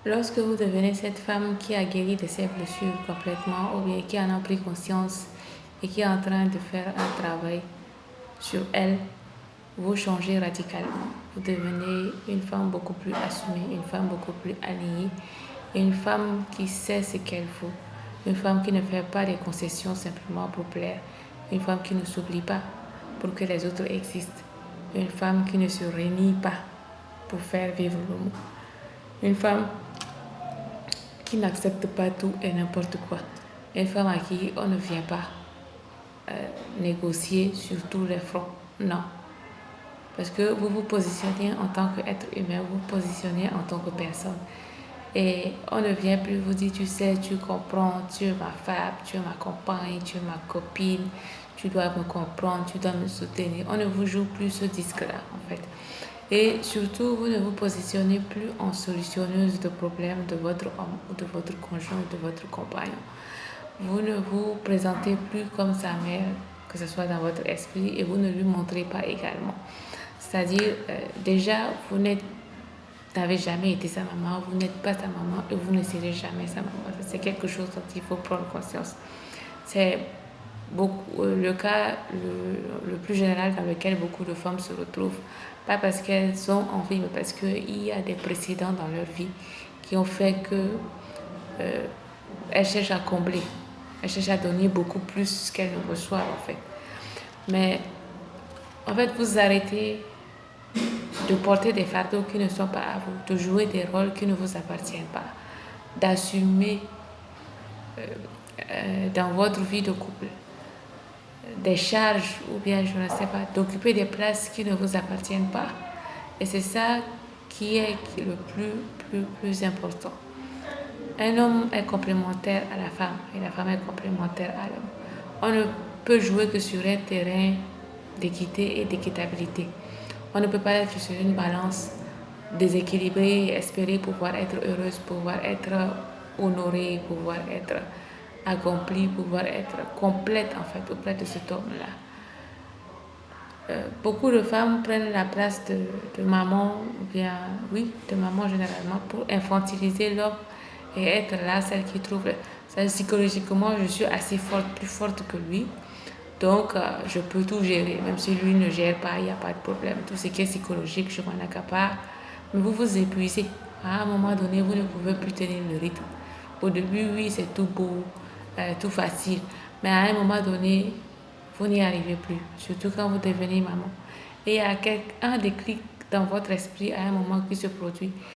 Lorsque vous devenez cette femme qui a guéri de ses blessures complètement ou bien qui en a pris conscience et qui est en train de faire un travail sur elle, vous changez radicalement. Vous devenez une femme beaucoup plus assumée, une femme beaucoup plus alignée, une femme qui sait ce qu'elle vaut, une femme qui ne fait pas des concessions simplement pour plaire, une femme qui ne s'oublie pas pour que les autres existent, une femme qui ne se renie pas pour faire vivre le monde, une femme qui n'accepte pas tout et n'importe quoi, une femme à qui on ne vient pas négocier sur tous les fronts. Non. Parce que vous vous positionnez en tant qu'être humain, vous vous positionnez en tant que personne. Et on ne vient plus vous dire, tu sais, tu comprends, tu es ma femme, tu es ma compagne, tu es ma copine, tu dois me comprendre, tu dois me soutenir. On ne vous joue plus ce disque-là, en fait. Et surtout, vous ne vous positionnez plus en solutionneuse de problèmes de votre homme ou de votre conjoint ou de votre compagnon. Vous ne vous présentez plus comme sa mère, que ce soit dans votre esprit, et vous ne lui montrez pas également. C'est-à-dire, déjà, vous n'avez jamais été sa maman, vous n'êtes pas sa maman et vous ne serez jamais sa maman. C'est quelque chose dont il faut prendre conscience. C'est le cas le plus général dans lequel beaucoup de femmes se retrouvent. Pas parce qu'elles ont envie, mais parce qu'il y a des précédents dans leur vie qui ont fait que elles cherchent à combler. Elles cherchent à donner beaucoup plus qu'elles ne reçoivent en fait. Mais en fait, vous arrêtez de porter des fardeaux qui ne sont pas à vous, de jouer des rôles qui ne vous appartiennent pas, d'assumer dans votre vie de couple des charges ou bien je ne sais pas, d'occuper des places qui ne vous appartiennent pas. Et c'est ça qui est le plus important. Un homme est complémentaire à la femme et la femme est complémentaire à l'homme. On ne peut jouer que sur un terrain d'équité et d'équitabilité. On ne peut pas être sur une balance déséquilibrée et espérer pouvoir être heureuse, pouvoir être honorée, pouvoir être accomplie, pouvoir être complète en fait auprès de cet homme-là. Beaucoup de femmes prennent la place de maman, ou bien oui, de maman généralement, pour infantiliser l'homme et être là, celle qui trouve. Ça, psychologiquement, je suis assez forte, plus forte que lui. Donc, je peux tout gérer. Même si lui ne gère pas, il n'y a pas de problème. Tout ce qui est psychologique, je m'en accapare. Mais vous vous épuisez. À un moment donné, vous ne pouvez plus tenir le rythme. Au début, oui, c'est tout beau, tout facile. Mais à un moment donné, vous n'y arrivez plus. Surtout quand vous devenez maman. Et il y a un déclic dans votre esprit à un moment qui se produit.